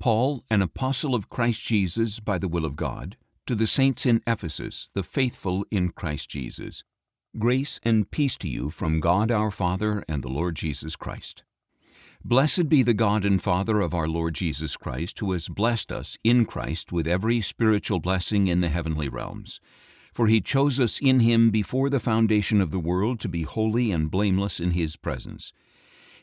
Paul, an apostle of Christ Jesus by the will of God, to the saints in Ephesus, the faithful in Christ Jesus. Grace and peace to you from God our Father and the Lord Jesus Christ. Blessed be the God and Father of our Lord Jesus Christ, who has blessed us in Christ with every spiritual blessing in the heavenly realms. For he chose us in him before the foundation of the world to be holy and blameless in his presence.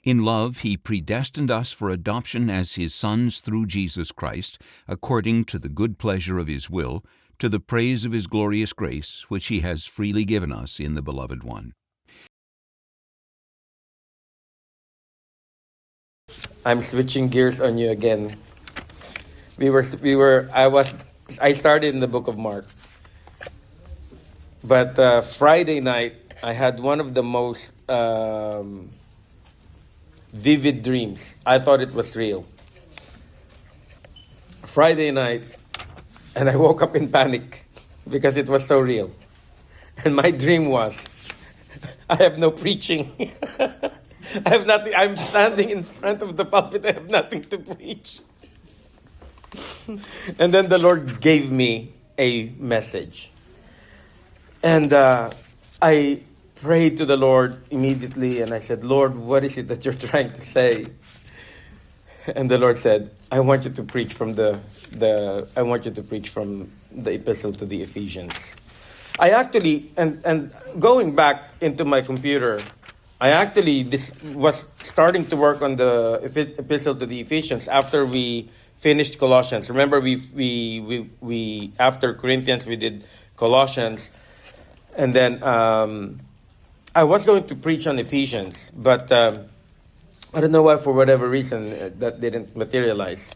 In love he predestined us for adoption as his sons through Jesus Christ, according to the good pleasure of his will, to the praise of his glorious grace, which he has freely given us in the Beloved One. I'm switching gears on you again. I started in the book of Mark. But Friday night, I had one of the most vivid dreams. I thought it was real. Friday night, and I woke up in panic because it was so real. And my dream was, I have no preaching. I have nothing. I'm standing in front of the pulpit. I have nothing to preach. And then the Lord gave me a message. And I prayed to the Lord immediately, and I said, Lord, what is it that you're trying to say? And the Lord said, I want you to preach from the epistle to the Ephesians. I actually, and going back into my computer, this was starting to work on the epistle to the Ephesians after we finished Colossians. Remember, we after Corinthians we did Colossians, and then I was going to preach on Ephesians, but I don't know why, for whatever reason, that didn't materialize.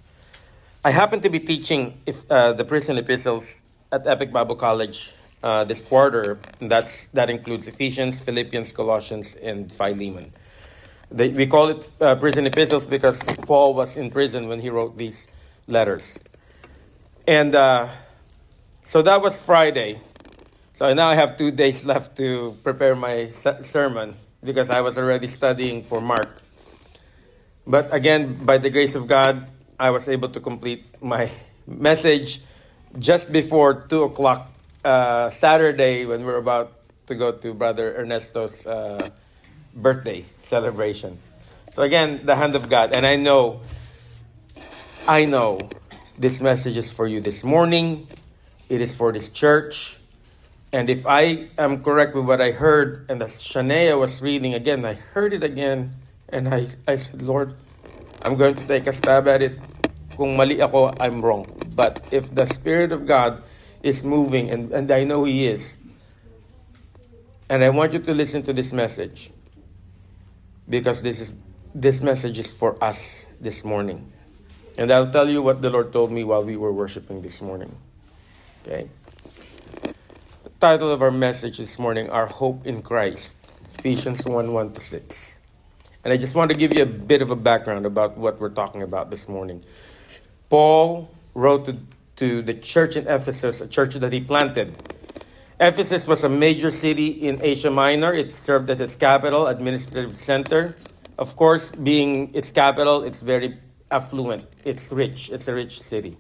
I happened to be teaching the prison epistles at Epic Bible College this quarter. That includes Ephesians, Philippians, Colossians, and Philemon. We call it prison epistles because Paul was in prison when he wrote these letters. And so that was Friday. So now I have 2 days left to prepare my sermon because I was already studying for Mark. But again, by the grace of God, I was able to complete my message just before 2 o'clock Saturday when we're about to go to Brother Ernesto's birthday celebration. So again, the hand of God. And I know this message is for you this morning. It is for this church. And if I am correct with what I heard, and as Shania was reading again, I heard it again, and I said, Lord, I'm going to take a stab at it. Kung mali ako, I'm wrong. But if the Spirit of God is moving, and I know He is, and I want you to listen to this message, because this message is for us this morning. And I'll tell you what the Lord told me while we were worshiping this morning. Okay? Title of our message this morning, Our Hope in Christ, Ephesians 1:1-6. And I just want to give you a bit of a background about what we're talking about this morning. Paul wrote to the church in Ephesus, a church that he planted. Ephesus was a major city in Asia Minor. It served as its capital, administrative center. Of course, being its capital, it's very affluent. It's rich. It's a rich city.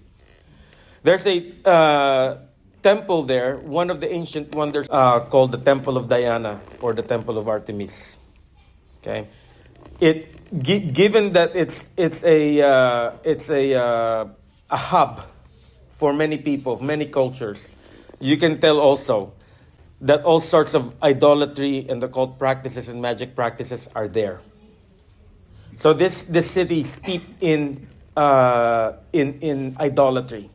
There's a temple there, one of the ancient wonders called the Temple of Diana or the Temple of Artemis. Okay, given that it's a hub for many people, many cultures. You can tell also that all sorts of idolatry and occult practices and magic practices are there. So this city is steeped in idolatry.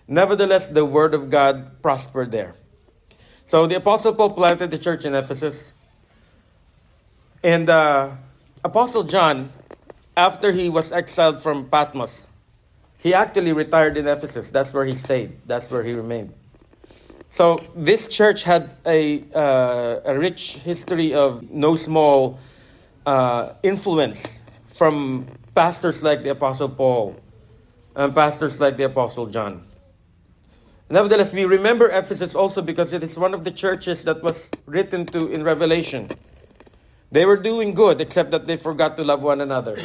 Nevertheless, the word of God prospered there. So the Apostle Paul planted the church in Ephesus. And Apostle John, after he was exiled from Patmos, he actually retired in Ephesus. That's where he stayed. That's where he remained. So this church had a rich history of no small influence from pastors like the Apostle Paul and pastors like the Apostle John. Nevertheless, we remember Ephesus also because it is one of the churches that was written to in Revelation. They were doing good, except that they forgot to love one another.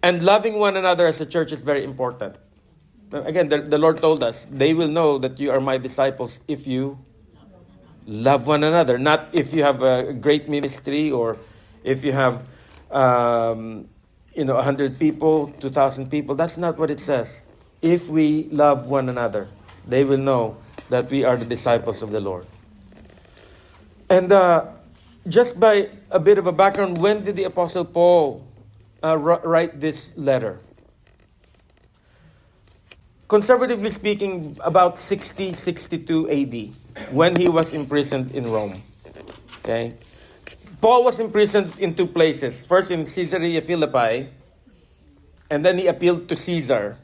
And loving one another as a church is very important. Again, the Lord told us, they will know that you are my disciples if you love one another. Not if you have a great ministry or if you have, 100 people, 2,000 people. That's not what it says. If we love one another, they will know that we are the disciples of the Lord. And just by a bit of a background, when did the Apostle Paul write this letter? Conservatively speaking, about 62 AD, when he was imprisoned in Rome. Okay? Paul was imprisoned in two places. First in Caesarea Philippi, and then he appealed to Caesar.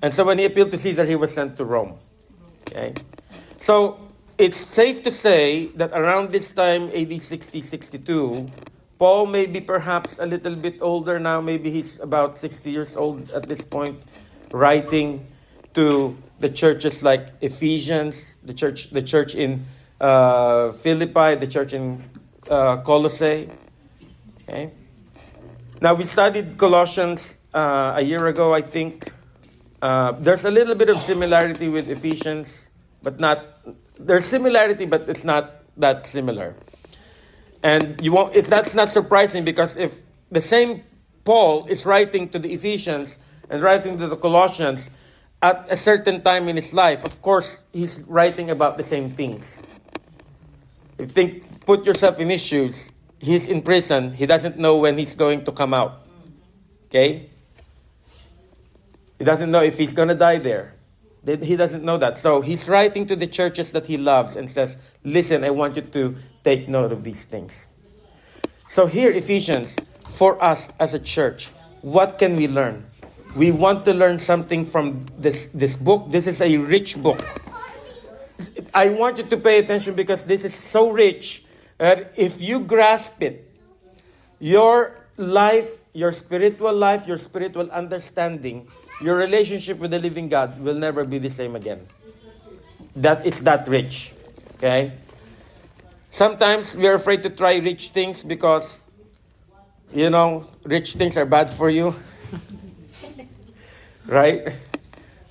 And so when he appealed to Caesar, he was sent to Rome. Okay? So it's safe to say that around this time, AD 60, 62, Paul may be perhaps a little bit older now. Maybe he's about 60 years old at this point, writing to the churches like Ephesians, the church in Philippi, the church in Colossae. Okay. Now we studied Colossians a year ago, I think. There's a little bit of similarity with Ephesians, but not. There's similarity, but it's not that similar. And that's not surprising, because if the same Paul is writing to the Ephesians and writing to the Colossians at a certain time in his life, of course, he's writing about the same things. Put yourself in his shoes. He's in prison. He doesn't know when he's going to come out. Okay? He doesn't know if he's going to die there. He doesn't know that. So he's writing to the churches that he loves and says, listen, I want you to take note of these things. So here, Ephesians, for us as a church, what can we learn? We want to learn something from this book. This is a rich book. I want you to pay attention, because this is so rich that if you grasp it, your life, your spiritual life, your spiritual understanding, your relationship with the living God will never be the same again. That it's that rich. Okay? Sometimes we are afraid to try rich things because, rich things are bad for you. Right?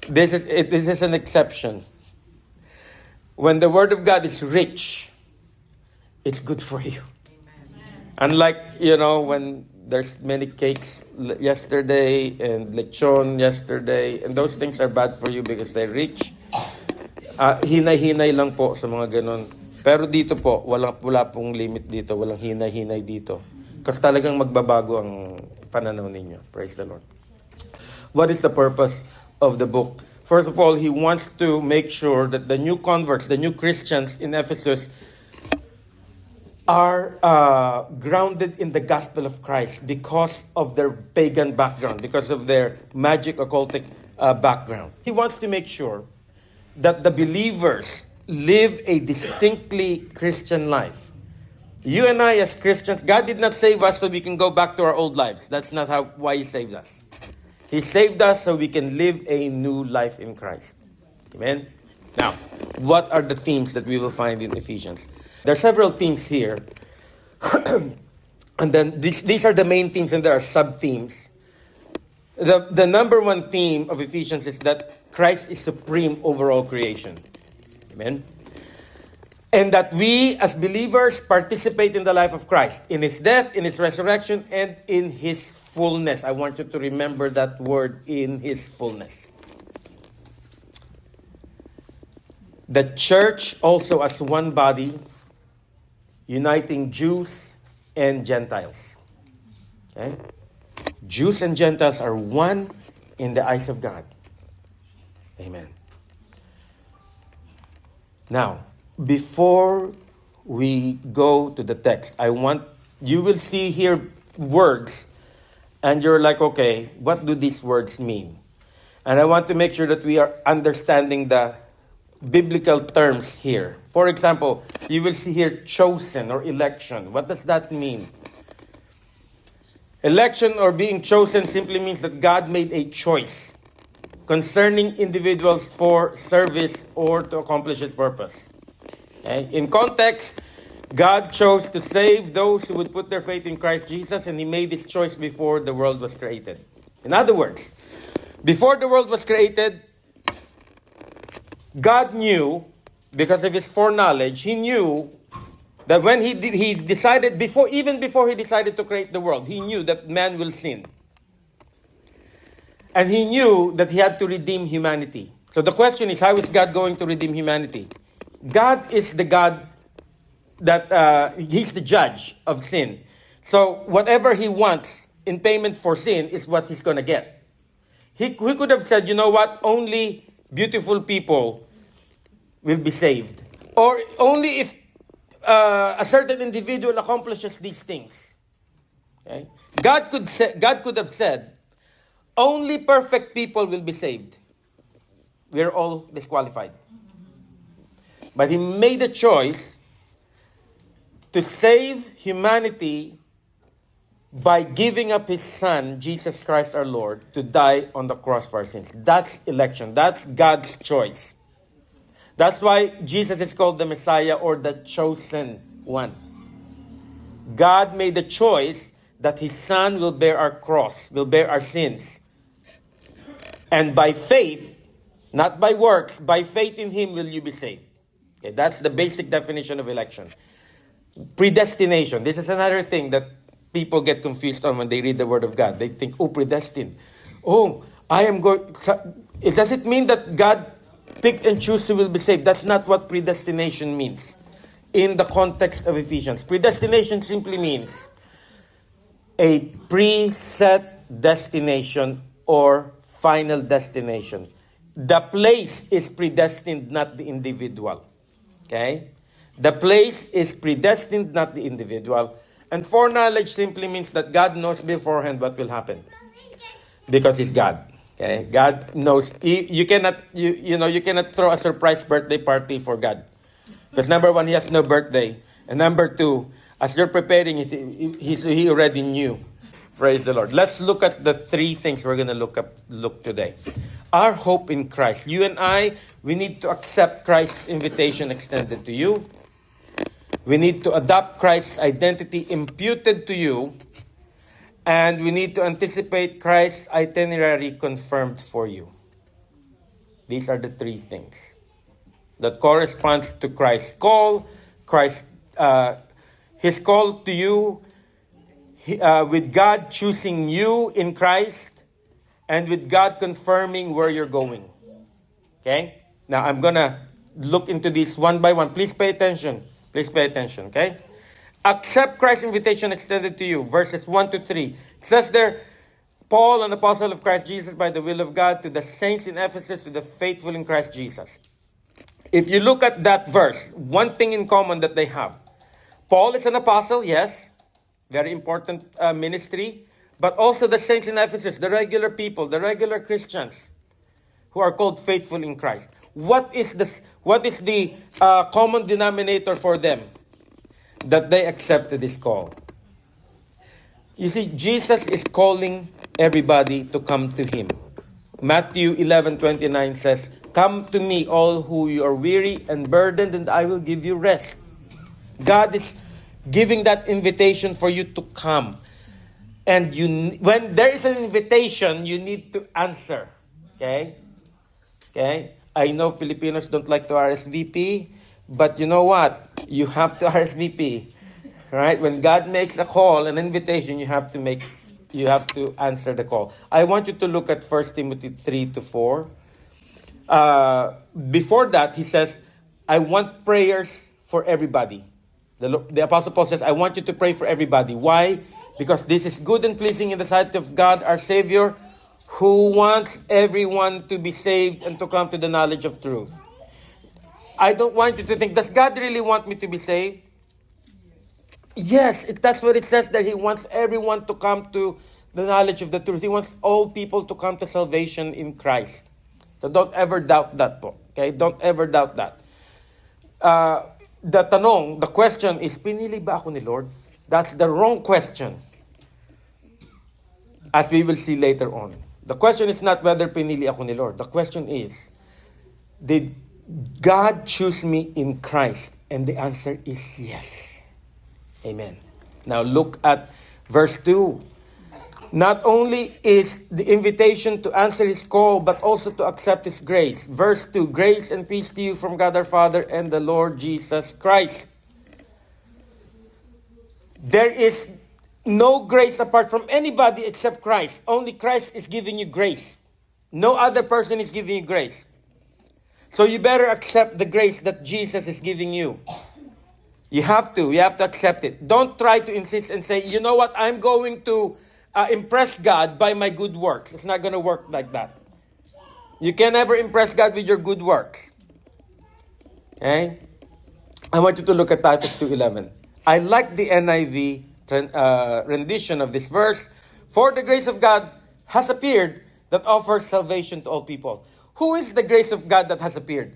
This is an exception. When the Word of God is rich, it's good for you. Unlike, when there's many cakes yesterday and lechon yesterday, and those things are bad for you because they're rich. Hinay-hinay lang po sa mga ganon. Pero dito po, wala pong limit dito, walang hinay-hinay dito. Kasi talagang magbabago ang pananaw ninyo. Praise the Lord. What is the purpose of the book? First of all, he wants to make sure that the new converts, the new Christians in Ephesus, are grounded in the gospel of Christ because of their pagan background, because of their magic occultic background. He wants to make sure that the believers live a distinctly Christian life. You and I as Christians, God did not save us so we can go back to our old lives. That's not why He saved us. He saved us so we can live a new life in Christ. Amen? Now, what are the themes that we will find in Ephesians? There are several themes here. And then these are the main themes, and there are sub-themes. The number one theme of Ephesians is that Christ is supreme over all creation. Amen? And that we as believers participate in the life of Christ, in His death, in His resurrection, and in His fullness. I want you to remember that word, in His fullness. The church also as one body, uniting Jews and Gentiles. Okay? Jews and Gentiles are one in the eyes of God. Amen. Now, before we go to the text, you will see here words, and you're like, okay, what do these words mean? And I want to make sure that we are understanding the biblical terms here. For example, you will see here chosen or election. What does that mean? Election or being chosen simply means that God made a choice concerning individuals for service or to accomplish His purpose. Okay? In context, God chose to save those who would put their faith in Christ Jesus, and He made this choice before the world was created. In other words, before the world was created, God knew, because of His foreknowledge, He knew that when He decided, even before He decided to create the world, He knew that man will sin. And He knew that He had to redeem humanity. So the question is, how is God going to redeem humanity? God is the God that He's the judge of sin. So whatever He wants in payment for sin is what He's going to get. He could have said, you know what, only beautiful people will be saved. Or only if a certain individual accomplishes these things. Okay? God could have said, only perfect people will be saved. We're all disqualified. But He made a choice to save humanity by giving up His Son, Jesus Christ our Lord, to die on the cross for our sins. That's election. That's God's choice. That's why Jesus is called the Messiah, or the chosen one. God made the choice that His Son will bear our cross, will bear our sins. And by faith, not by works, by faith in Him will you be saved. Okay, that's the basic definition of election. Predestination. This is another thing that people get confused on when they read the Word of God. They think, oh, predestined. Oh, I am going... Does it mean that God pick and choose who will be saved? That's not what predestination means in the context of Ephesians. Predestination simply means a preset destination or final destination. The place is predestined, not the individual. Okay? The place is predestined, not the individual. And foreknowledge simply means that God knows beforehand what will happen. Because He's God. Okay? God knows. You cannot throw a surprise birthday party for God. Because number one, He has no birthday. And number two, as you're preparing it, He already knew. Praise the Lord. Let's look at the three things we're going to look today. Our hope in Christ. You and I, we need to accept Christ's invitation extended to you. We need to adopt Christ's identity imputed to you. And we need to anticipate Christ's itinerary confirmed for you. These are the three things that corresponds to Christ's call, His call to you, with God choosing you in Christ, and with God confirming where you're going. Okay? Now, I'm going to look into these one by one. Please pay attention. Please pay attention, okay? Accept Christ's invitation extended to you. Verses 1 to 3. It says there, Paul, an apostle of Christ Jesus by the will of God, to the saints in Ephesus, to the faithful in Christ Jesus. If you look at that verse, one thing in common that they have. Paul is an apostle, yes. Very important ministry. But also the saints in Ephesus, the regular people, the regular Christians who are called faithful in Christ. What is the common denominator for them? That they accepted this call. You see, Jesus is calling everybody to come to Him. Matthew 11:29 says, "Come to me, all who you are weary and burdened, and I will give you rest." God is giving that invitation for you to come. And when there is an invitation, you need to answer. Okay? Okay? I know Filipinos don't like to RSVP, but you know what? You have to RSVP. Right? When God makes a call, an invitation, you have to answer the call. I want you to look at 1 Timothy 3-4. Before that, he says, I want prayers for everybody. The Apostle Paul says, I want you to pray for everybody. Why? Because this is good and pleasing in the sight of God, our Savior, who wants everyone to be saved and to come to the knowledge of truth. I don't want you to think, does God really want me to be saved? Yes, that's what it says there. He wants everyone to come to the knowledge of the truth. He wants all people to come to salvation in Christ. So don't ever doubt that po. Okay? Don't ever doubt that. The question is, pinili ba ako ni Lord? That's the wrong question. As we will see later on. The question is not whether pinili ako ni Lord. The question is, did God choose me in Christ? And the answer is yes. Amen. Now look at verse 2. Not only is the invitation to answer his call, but also to accept his grace. Verse 2, grace and peace to you from God our Father and the Lord Jesus Christ. There is no grace apart from anybody except Christ. Only Christ is giving you grace. No other person is giving you grace. So you better accept the grace that Jesus is giving you. You have to accept it. Don't try to insist and say, you know what, I'm going to impress God by my good works. It's not going to work like that. You can never impress God with your good works. Okay? I want you to look at Titus 2:11. I like the NIV rendition of this verse. For the grace of God has appeared that offers salvation to all people. Who is the grace of God that has appeared?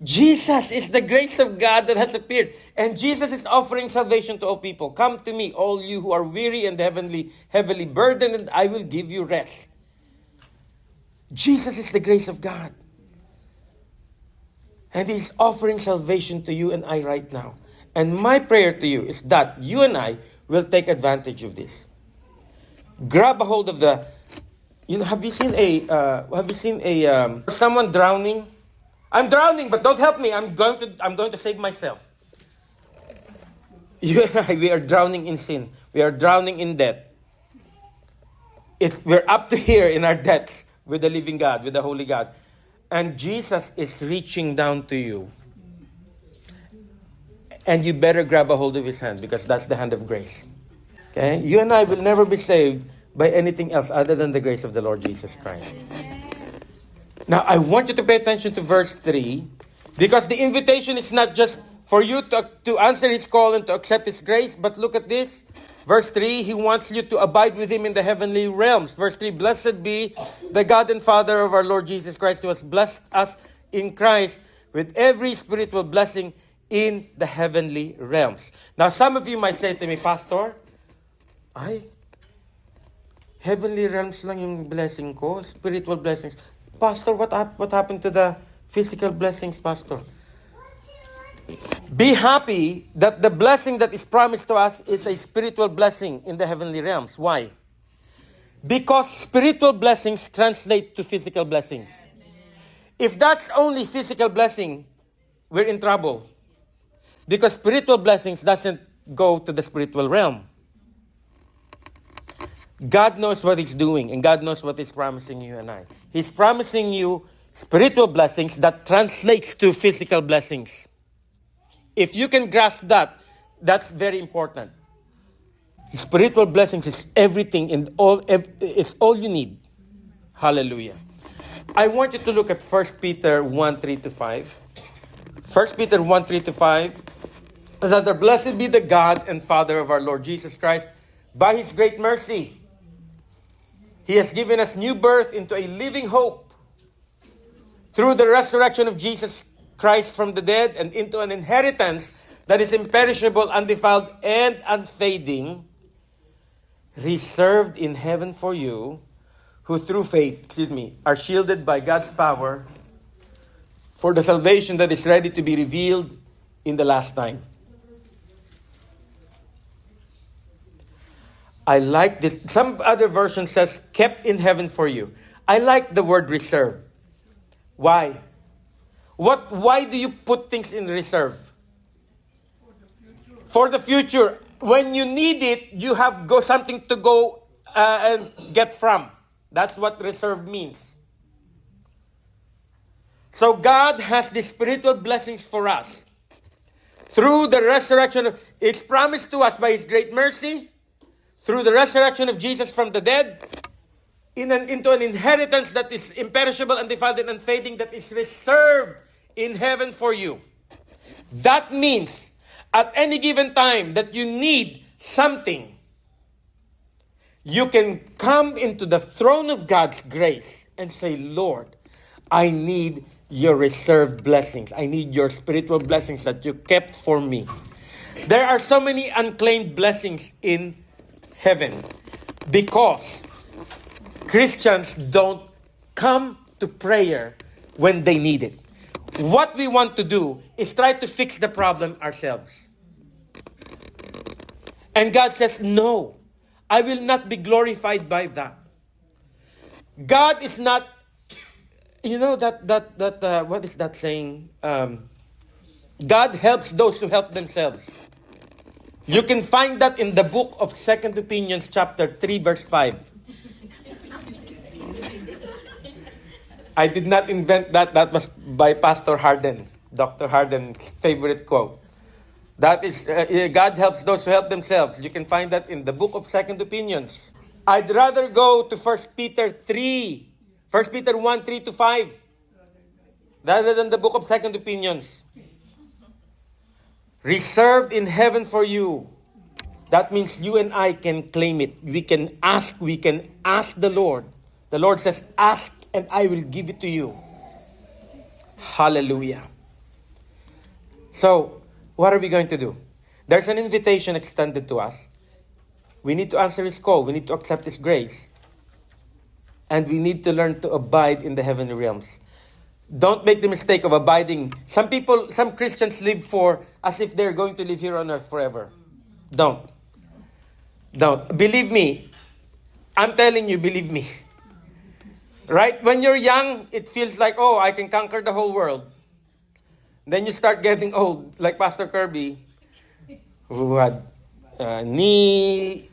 Jesus is the grace of God that has appeared. And Jesus is offering salvation to all people. Come to me, all you who are weary and heavily burdened, and I will give you rest. Jesus is the grace of God. And He's offering salvation to you and I right now. And my prayer to you is that you and I will take advantage of this. Grab a hold of the... have you seen someone drowning? I'm drowning, but don't help me. I'm going to save myself. You and I, we are drowning in sin. We are drowning in debt. We're up to here in our debts with the living God, with the holy God. And Jesus is reaching down to you. And you better grab a hold of His hand, because that's the hand of grace. Okay? You and I will never be saved by anything else other than the grace of the Lord Jesus Christ. Now, I want you to pay attention to verse 3, because the invitation is not just for you to answer His call and to accept His grace, but look at this. Verse 3, He wants you to abide with Him in the heavenly realms. Verse 3, blessed be the God and Father of our Lord Jesus Christ, who has blessed us in Christ with every spiritual blessing in the heavenly realms. Now, some of you might say to me, Pastor, heavenly realms lang yung blessing ko, spiritual blessings. Pastor, what happened to the physical blessings, Pastor? Be happy that the blessing that is promised to us is a spiritual blessing in the heavenly realms. Why? Because spiritual blessings translate to physical blessings. If that's only physical blessing, we're in trouble. Because spiritual blessings doesn't go to the spiritual realm. God knows what He's doing, and God knows what He's promising you and I. He's promising you spiritual blessings that translates to physical blessings. If you can grasp that, that's very important. Spiritual blessings is everything and it's all you need. Hallelujah. I want you to look at 1 Peter 1:3-5. 1 Peter 1:3-5. It says, blessed be the God and Father of our Lord Jesus Christ. By His great mercy, He has given us new birth into a living hope through the resurrection of Jesus Christ from the dead, and into an inheritance that is imperishable, undefiled, and unfading, reserved in heaven for you, who through faith, are shielded by God's power for the salvation that is ready to be revealed in the last time. I like this. Some other version says, kept in heaven for you. I like the word reserve. Why? Why do you put things in reserve? For the future. When you need it, you have something to go and get from. That's what reserve means. So God has the spiritual blessings for us. Through the resurrection, it's promised to us by His great mercy. Through the resurrection of Jesus from the dead, into an inheritance that is imperishable, undefiled, and unfading, that is reserved in heaven for you. That means, at any given time that you need something, you can come into the throne of God's grace and say, Lord, I need your reserved blessings. I need your spiritual blessings that you kept for me. There are so many unclaimed blessings in heaven because Christians don't come to prayer when they need it. What we want to do is try to fix the problem ourselves. And God says, no, I will not be glorified by that. God is not, what is that saying? God helps those who help themselves. You can find that in the book of 2 Opinions, chapter 3, verse 5. I did not invent that. That was by Pastor Harden, Dr. Harden's favorite quote. That is, God helps those who help themselves. You can find that in the book of 2 Opinions. I'd rather go to 1 Peter 3, 1 Peter 1, 3 to 5, rather than the book of 2 Opinions. Reserved in heaven for you. That means you and I can claim it. We can ask the Lord. The Lord says, ask and I will give it to you. Hallelujah. So, what are we going to do? There's an invitation extended to us. We need to answer His call. We need to accept His grace. And we need to learn to abide in the heavenly realms. Don't make the mistake of abiding. Some Christians live as if they're going to live here on earth forever. Don't. Believe me. I'm telling you, believe me. Right? When you're young, it feels like, oh, I can conquer the whole world. Then you start getting old, like Pastor Kirby, who had knee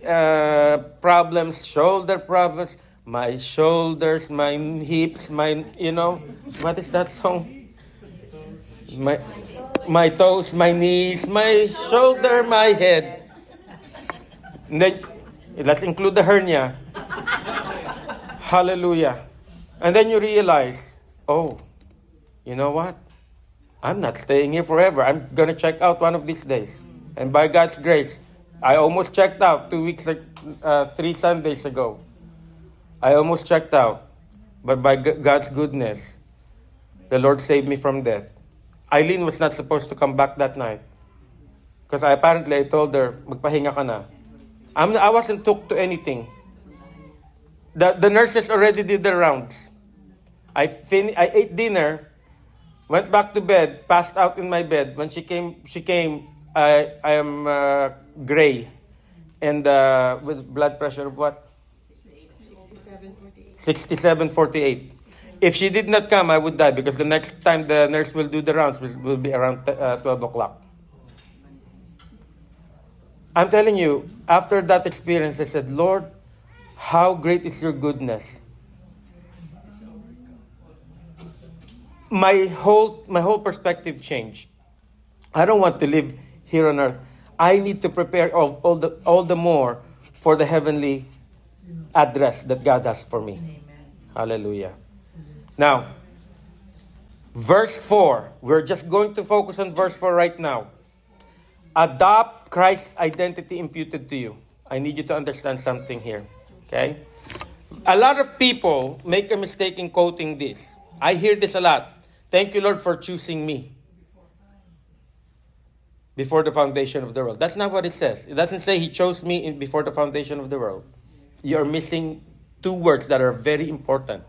problems, shoulder problems, my shoulders, my hips, what is that song? My toes, my knees, my shoulder, my head. And then, let's include the hernia. Hallelujah. And then you realize, oh, you know what? I'm not staying here forever. I'm going to check out one of these days. And by God's grace, I almost checked out 3 Sundays ago. I almost checked out. But by God's goodness, the Lord saved me from death. Eileen was not supposed to come back that night. Because I told her, magpahinga ka na. I wasn't took to anything. The nurses already did their rounds. I ate dinner, went back to bed, passed out in my bed. When she came. I am gray, and with blood pressure of what? 67/48. If she did not come, I would die, because the next time the nurse will do the rounds will be around 12 o'clock. I'm telling you, after that experience, I said, Lord, how great is your goodness. My whole perspective changed. I don't want to live here on earth. I need to prepare all the more for the heavenly address that God has for me. Amen. Hallelujah. Now, verse 4. We're just going to focus on verse 4 right now. Adopt Christ's identity imputed to you. I need you to understand something here. Okay? A lot of people make a mistake in quoting this. I hear this a lot. Thank you, Lord, for choosing me before the foundation of the world. That's not what it says. It doesn't say He chose me before the foundation of the world. You're missing 2 words that are very important.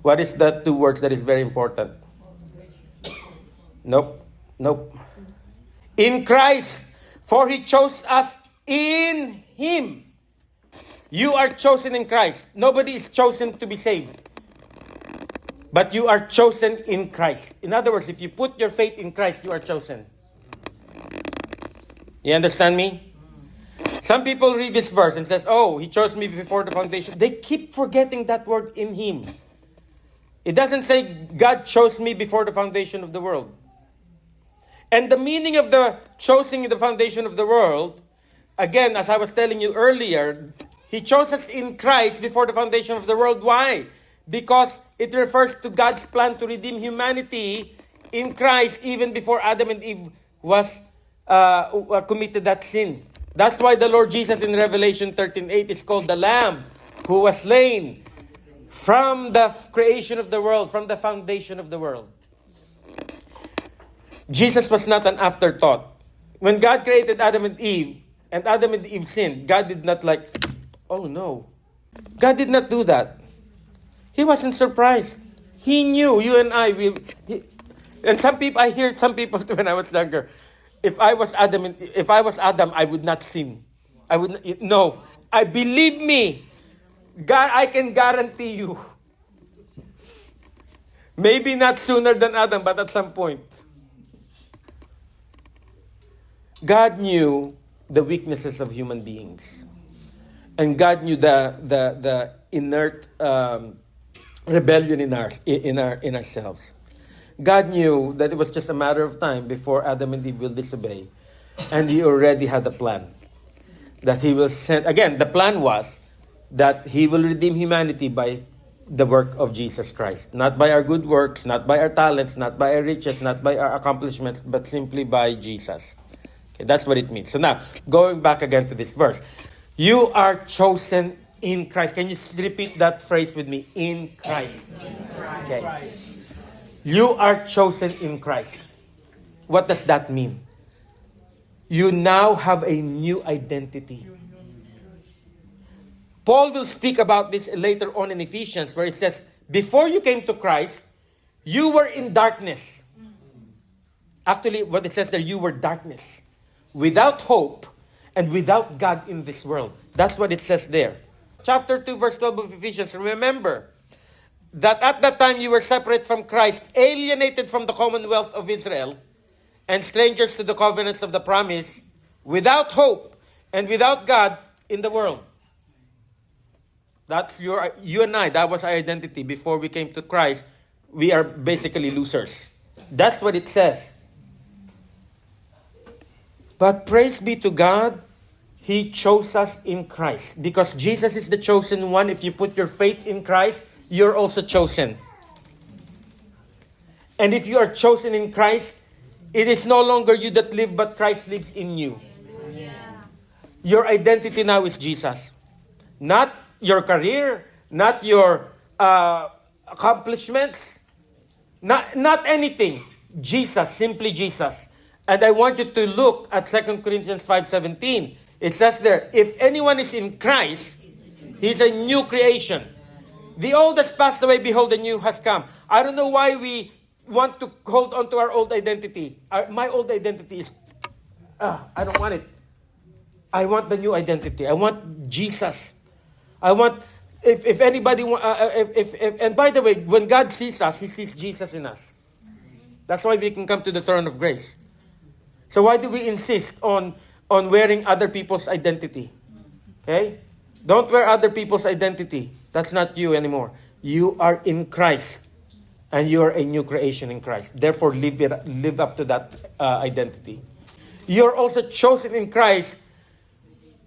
What is that 2 words that is very important? Nope. In Christ, for He chose us in Him. You are chosen in Christ. Nobody is chosen to be saved. But you are chosen in Christ. In other words, if you put your faith in Christ, you are chosen. You understand me? Some people read this verse and says, oh, He chose me before the foundation. They keep forgetting that word, in Him. It doesn't say God chose me before the foundation of the world. And the meaning of the choosing in the foundation of the world, again, as I was telling you earlier, He chose us in Christ before the foundation of the world. Why? Because it refers to God's plan to redeem humanity in Christ even before Adam and Eve was committed that sin. That's why the Lord Jesus in Revelation 13:8 is called the Lamb who was slain from the creation of the world, from the foundation of the world. Jesus was not an afterthought. When God created Adam and Eve sinned, God did not oh no. God did not do that. He wasn't surprised. He knew you and I will. And I hear some people when I was younger, if I was Adam, I would not sin. I would not, no. I believe me. God, I can guarantee you. Maybe not sooner than Adam, but at some point. God knew the weaknesses of human beings. And God knew the inert rebellion in ourselves. God knew that it was just a matter of time before Adam and Eve will disobey. And He already had a plan. That He will send, again, the plan was that He will redeem humanity by the work of Jesus Christ. Not by our good works, not by our talents, not by our riches, not by our accomplishments, but simply by Jesus. Okay, that's what it means. So now, going back again to this verse. You are chosen in Christ. Can you repeat that phrase with me? In Christ. Okay. You are chosen in Christ. What does that mean? You now have a new identity. Paul will speak about this later on in Ephesians, where it says, before you came to Christ, you were in darkness. Actually, what it says there, you were darkness. Without hope and without God in this world. That's what it says there. Chapter 2, verse 12 of Ephesians. Remember that at that time you were separate from Christ, alienated from the commonwealth of Israel, and strangers to the covenants of the promise, without hope and without God in the world. That's you and I. That was our identity before we came to Christ. We are basically losers. That's what it says. But praise be to God, He chose us in Christ. Because Jesus is the chosen one. If you put your faith in Christ, you're also chosen. And if you are chosen in Christ, it is no longer you that live, but Christ lives in you. Yes. Your identity now is Jesus. Not your career, not your accomplishments, not anything. Jesus, simply Jesus. And I want you to look at 2 Corinthians 5:17. It says there, if anyone is in Christ, he's a new creation. The old has passed away, behold, the new has come. I don't know why we want to hold on to our old identity. My old identity is, I don't want it. I want the new identity. I want Jesus. I want, if anybody, and by the way, when God sees us, He sees Jesus in us. That's why we can come to the throne of grace. So why do we insist on wearing other people's identity? Okay? Don't wear other people's identity. That's not you anymore. You are in Christ. And you are a new creation in Christ. Therefore, live up to that identity. You're also chosen in Christ.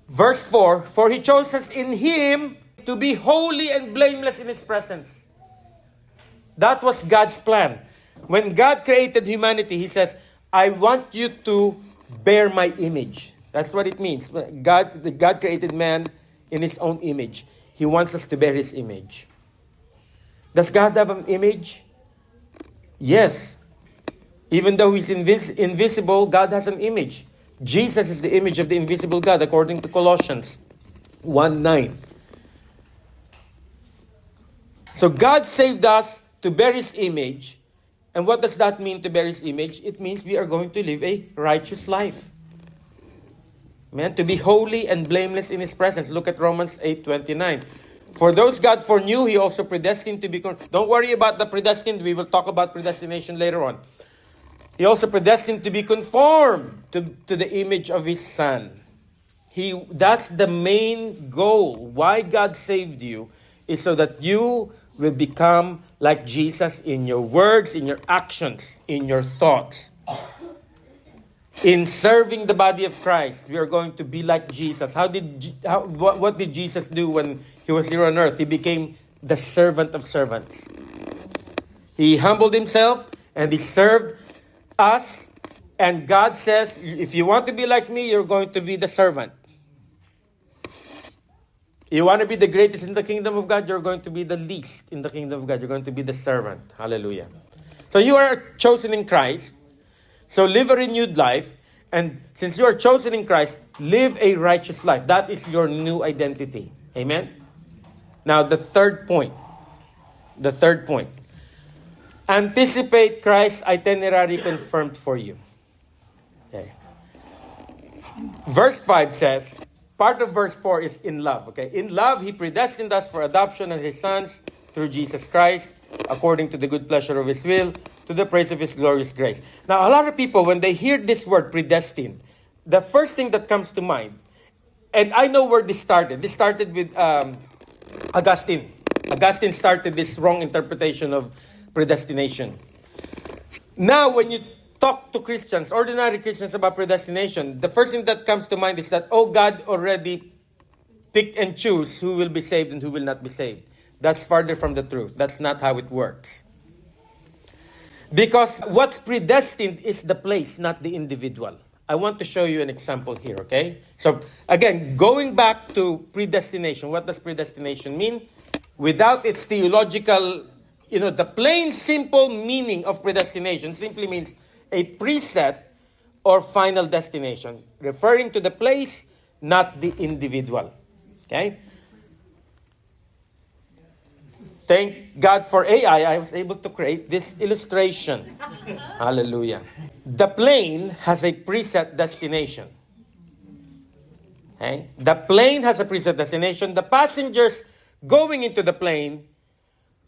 Verse 4, for He chose us in Him to be holy and blameless in His presence. That was God's plan. When God created humanity, He says, I want you to bear my image. That's what it means. God created man in His own image. He wants us to bear His image. Does God have an image? Yes. Even though He's invisible, God has an image. Jesus is the image of the invisible God, according to Colossians 1:9. So God saved us to bear His image. And what does that mean, to bear His image? It means we are going to live a righteous life. Amen. To be holy and blameless in His presence. Look at Romans 8:29. For those God foreknew, He also predestined to be... Don't worry about the predestined. We will talk about predestination later on. He also predestined to be conformed to the image of His Son. That's the main goal. Why God saved you is so that you will become like Jesus in your words, in your actions, in your thoughts. In serving the body of Christ, we are going to be like Jesus. What did Jesus do when He was here on earth? He became the servant of servants. He humbled Himself and He served us. And God says, if you want to be like me, you're going to be the servant. You want to be the greatest in the kingdom of God, you're going to be the least in the kingdom of God. You're going to be the servant. Hallelujah. So you are chosen in Christ. So live a renewed life. And since you are chosen in Christ, live a righteous life. That is your new identity. Amen? Now, the third point. Anticipate Christ's itinerary confirmed for you. Okay. Verse 5 says, part of verse 4 is in love. Okay, in love, He predestined us for adoption as His sons through Jesus Christ, according to the good pleasure of His will, to the praise of His glorious grace. Now, a lot of people, when they hear this word predestined, the first thing that comes to mind, and I know where this started. This started with Augustine. Augustine started this wrong interpretation of predestination. Now, when you talk to Christians, ordinary Christians, about predestination, the first thing that comes to mind is that, oh, God already picked and choose who will be saved and who will not be saved. That's farther from the truth. That's not how it works. Because what's predestined is the place, not the individual. I want to show you an example here, okay? So, again, going back to predestination, what does predestination mean? Without its theological, the plain, simple meaning of predestination simply means a preset or final destination, referring to the place, not the individual. Okay? Thank God for AI, I was able to create this illustration. Hallelujah. The plane has a preset destination. Okay? The plane has a preset destination. The passengers going into the plane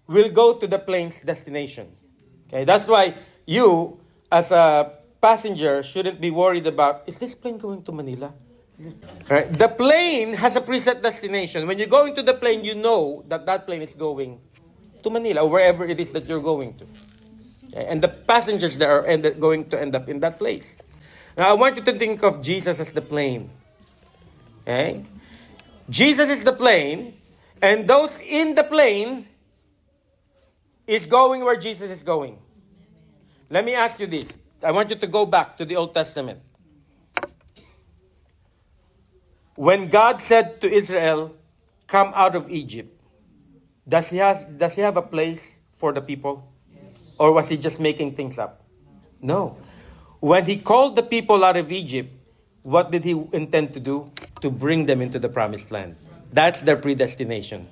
will go to the plane's destination. Okay? That's why you, as a passenger, shouldn't be worried about, is this plane going to Manila? Right? The plane has a preset destination. When you go into the plane, you know that that plane is going to Manila or wherever it is that you're going to. Okay? And the passengers there are going to end up in that place. Now, I want you to think of Jesus as the plane. Okay? Jesus is the plane, and those in the plane is going where Jesus is going. Let me ask you this. I want you to go back to the Old Testament. When God said to Israel, come out of Egypt, does he have a place for the people? Yes. Or was he just making things up? No. When he called the people out of Egypt, what did he intend to do? To bring them into the promised land. That's their predestination.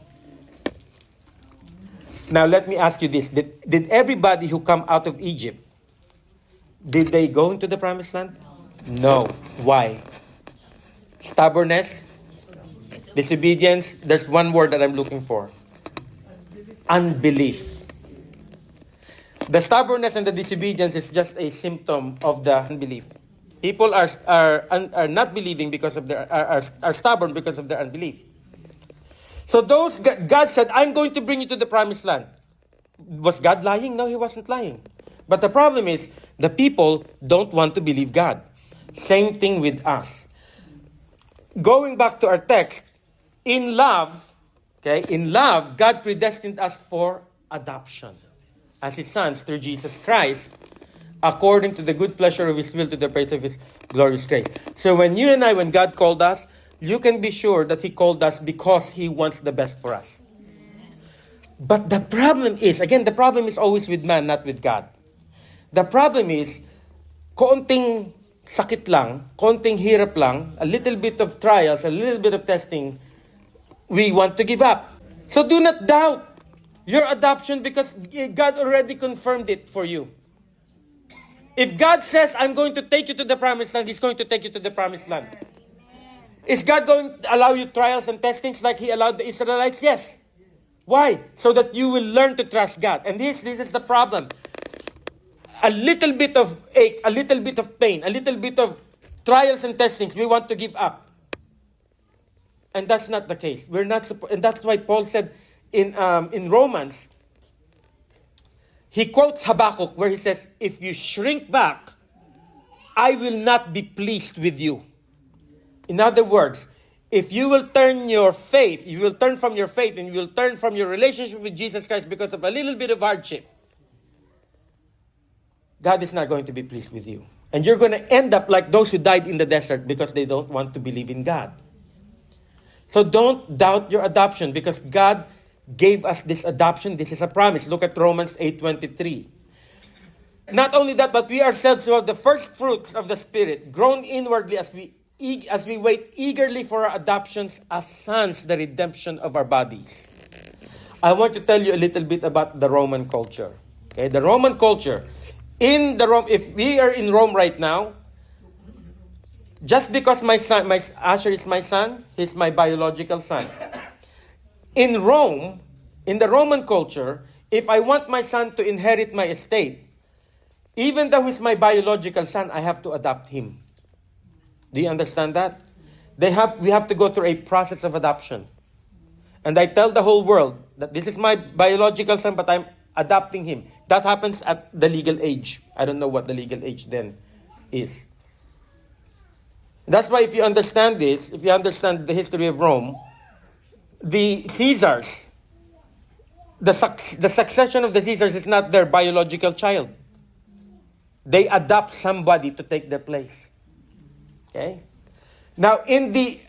Now let me ask you this. Did everybody who come out of Egypt, did they go into the promised land? No. Why? Stubbornness? Disobedience? There's one word that I'm looking for. Unbelief. The stubbornness and the disobedience is just a symptom of the unbelief. People are not believing because of their are stubborn because of their unbelief. So God said, I'm going to bring you to the promised land. Was God lying? No, He wasn't lying. But the problem is, the people don't want to believe God. Same thing with us. Going back to our text, in love, God predestined us for adoption as His sons through Jesus Christ, according to the good pleasure of His will, to the praise of His glorious grace. So when God called us, you can be sure that He called us because He wants the best for us. But the problem is always with man, not with God. The problem is, konting sakit lang, konting hirap lang, a little bit of trials, a little bit of testing, we want to give up. So do not doubt your adoption because God already confirmed it for you. If God says, I'm going to take you to the promised land, He's going to take you to the promised land. Is God going to allow you trials and testings like He allowed the Israelites? Yes. Why? So that you will learn to trust God. And this is the problem. A little bit of ache, a little bit of pain, a little bit of trials and testings, we want to give up. And that's not the case. We're not and that's why Paul said in Romans, he quotes Habakkuk where he says, if you shrink back, I will not be pleased with you. In other words, if you will turn your faith, you will turn from your faith and you will turn from your relationship with Jesus Christ because of a little bit of hardship, God is not going to be pleased with you. And you're going to end up like those who died in the desert because they don't want to believe in God. So don't doubt your adoption because God gave us this adoption. This is a promise. Look at Romans 8:23. Not only that, but we ourselves who have the first fruits of the Spirit, grown inwardly as we wait eagerly for our adoptions as sons, the redemption of our bodies. I want to tell you a little bit about the Roman culture. Okay, the Roman culture. If we are in Rome right now, Just because my son, my Asher is my son, he's my biological son. In Rome, in the Roman culture, if I want my son to inherit my estate, even though he's my biological son, I have to adopt him. Do you understand that? We have to go through a process of adoption. And I tell the whole world that this is my biological son, but I'm adopting him. That happens at the legal age. I don't know what the legal age then is. That's why if you understand this, if you understand the history of Rome, the Caesars, the succession of the Caesars is not their biological child. They adopt somebody to take their place. Okay? Now, in the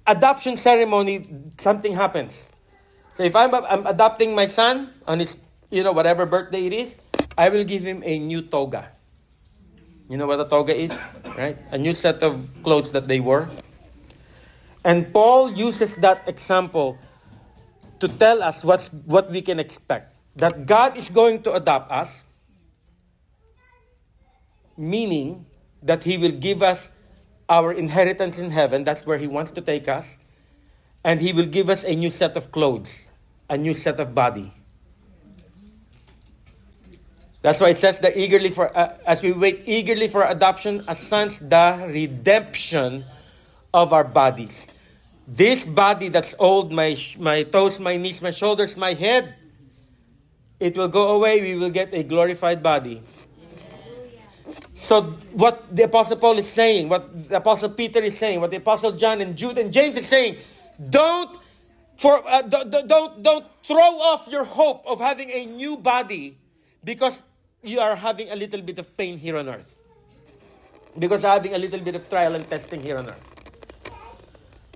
adoption ceremony, something happens. So if I'm adopting my son on his, whatever birthday it is, I will give him a new toga. You know what a toga is, right? A new set of clothes that they wore. And Paul uses that example to tell us what we can expect. That God is going to adopt us, meaning that He will give us our inheritance in heaven. That's where He wants to take us. And He will give us a new set of clothes, a new set of body. That's why it says that as we wait eagerly for adoption as sons, the redemption of our bodies. This body that's old, my toes, my knees, my shoulders, my head, it will go away. We will get a glorified body. So what the Apostle Paul is saying, what the Apostle Peter is saying, what the Apostle John and Jude and James is saying, don't throw off your hope of having a new body because you are having a little bit of pain here on earth. Because having a little bit of trial and testing here on earth.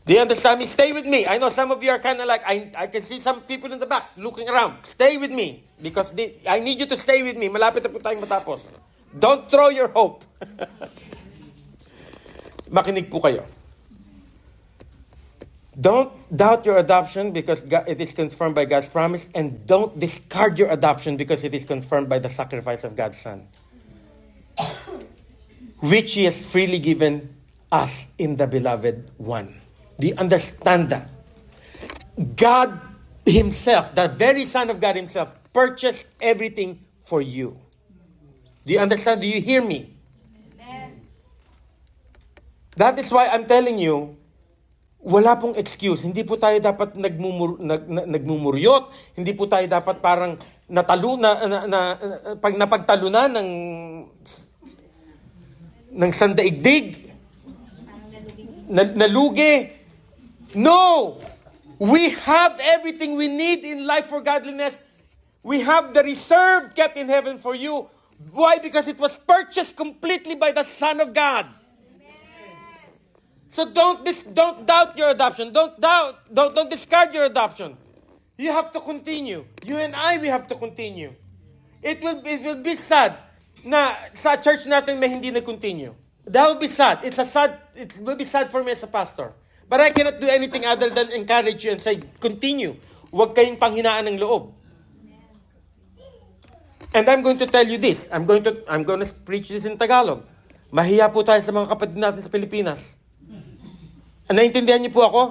Do you understand me? Stay with me. I know some of you are kind of like, I can see some people in the back looking around. Stay with me. Because I need you to stay with me. Malapit na po tayong matapos. Don't throw your hope. Makinig po kayo. Don't doubt your adoption because it is confirmed by God's promise, and don't discard your adoption because it is confirmed by the sacrifice of God's Son, which He has freely given us in the beloved one. Do you understand that? God Himself, the very Son of God Himself, purchased everything for you. Do you understand? Do you hear me? Yes. That is why I'm telling you, wala pong excuse. Hindi po tayo dapat nagmumuryot. Hindi po tayo dapat parang pag napagtalunan ng sandaigdig. Nalugi. No! We have everything we need in life for godliness. We have the reserve kept in heaven for you. Why? Because it was purchased completely by the Son of God. So don't doubt your adoption. Don't discard your adoption. You have to continue. You and we have to continue. It will be sad na sa church natin may hindi na-continue. That will be sad. It will be sad for me as a pastor. But I cannot do anything other than encourage you and say, continue. Huwag kayong panghinaan ng loob. And I'm going to tell you this. I'm going to preach this in Tagalog. Mahiya po tayo sa mga kapatid natin sa Pilipinas. Naintindihan niyo po ako?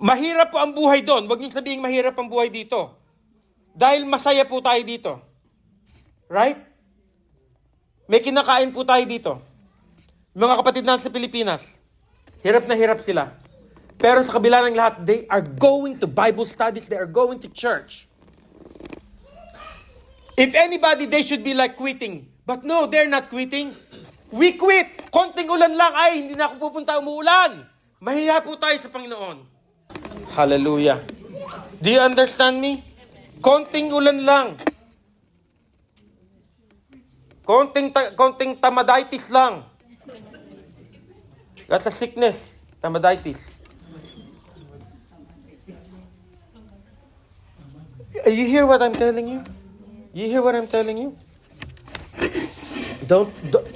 Mahirap po ang buhay doon. Huwag niyo sabihin mahirap ang buhay dito. Dahil masaya po tayo dito. Right? May kinakain po tayo dito. Mga kapatid natin sa Pilipinas, hirap na hirap sila. Pero sa kabila ng lahat, they are going to Bible studies, they are going to church. If anybody, they should be like quitting. But no, they're not quitting. We quit. Konting ulan lang, ay, hindi na ako pupunta, umuulan. Mahiya po tayo sa Panginoon. Hallelujah. Do you understand me? Konting ulan lang. Konting tamaditis lang. That's a sickness. Tamaditis. You hear what I'm telling you? You hear what I'm telling you? Don't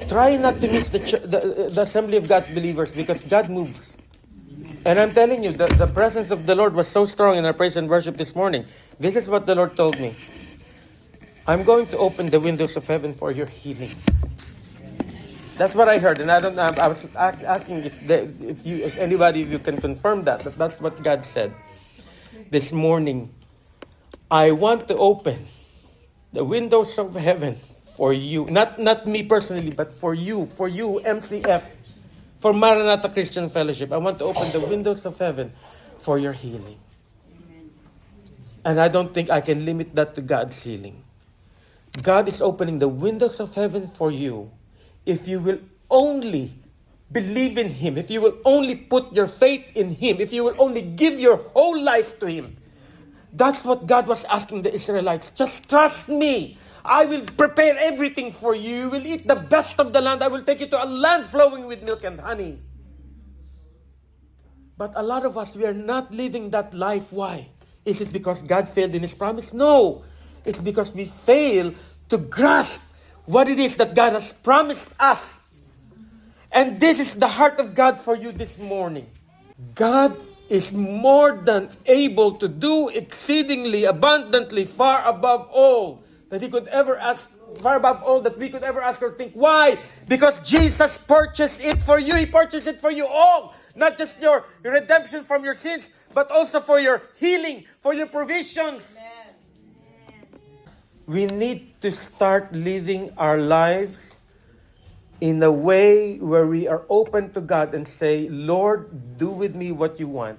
try not to miss the assembly of God's believers because God moves. And I'm telling you, the presence of the Lord was so strong in our praise and worship this morning. This is what the Lord told me. I'm going to open the windows of heaven for your healing. That's what I heard, and I was asking if anybody of you can confirm that. But that's what God said this morning. I want to open the windows of heaven for you, not me personally, but for you, MCF, for Maranatha Christian Fellowship. I want to open the windows of heaven for your healing. And I don't think I can limit that to God's healing. God is opening the windows of heaven for you if you will only believe in Him, if you will only put your faith in Him, if you will only give your whole life to Him. That's what God was asking the Israelites. Just trust me. I will prepare everything for you. You will eat the best of the land. I will take you to a land flowing with milk and honey. But a lot of us, we are not living that life. Why? Is it because God failed in His promise? No. It's because we fail to grasp what it is that God has promised us. And this is the heart of God for you this morning. God is more than able to do exceedingly abundantly, far above all that He could ever ask, far above all that we could ever ask or think. Why? Because Jesus purchased it for you. He purchased it for you all. Not just your redemption from your sins, but also for your healing, for your provisions. We need to start living our lives in a way where we are open to God and say, Lord, do with me what you want.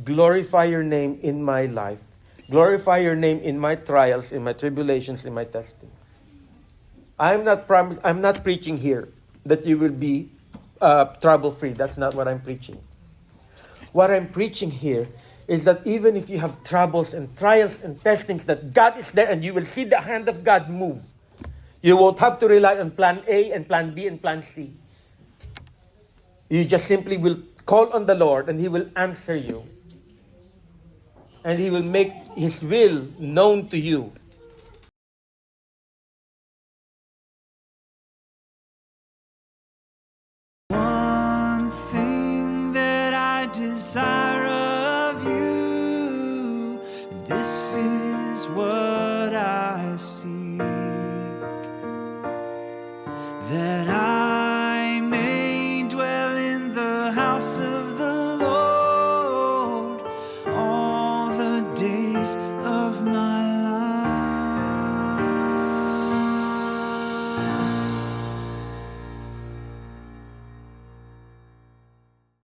Glorify your name in my life. Glorify your name in my trials, in my tribulations, in my testings. I'm not preaching here that you will be trouble-free. That's not what I'm preaching. What I'm preaching here is that even if you have troubles and trials and testings, that God is there and you will see the hand of God move. You won't have to rely on plan A and plan B and plan C. You just simply will call on the Lord and He will answer you. And He will make His will known to you. One thing that I desire of you, this is what I seek, that I may dwell in the house of